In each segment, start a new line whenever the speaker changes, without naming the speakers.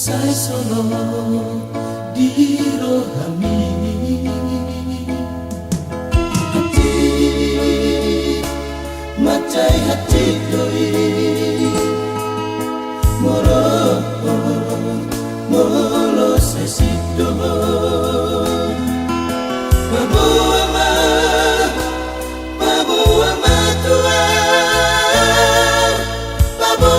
Sai solo di rohami hati macai hati doi moro molo sesido babu ama tua babu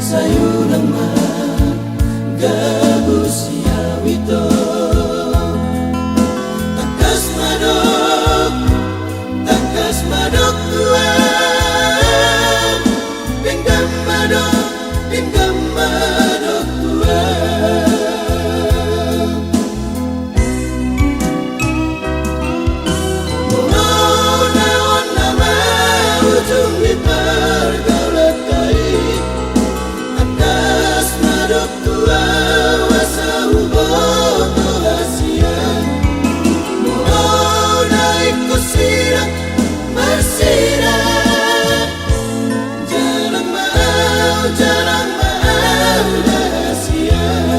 sayunang gabusia wito takas madok tua pinggam madok tua naon nama ujung di pergaulan kait atas madok tua wasa uboto hasian mau naik kusirang bersirang jarang mau hasian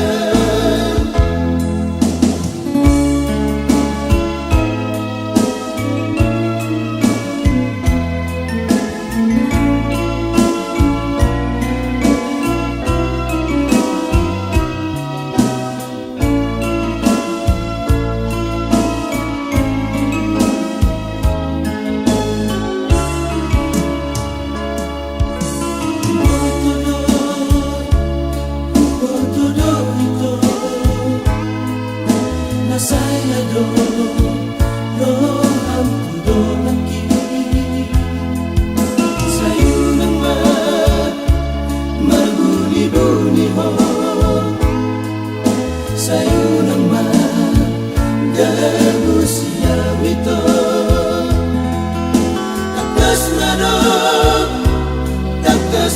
saya do roham do lagi sayunang marbuni ho sayunang gabusia wito takas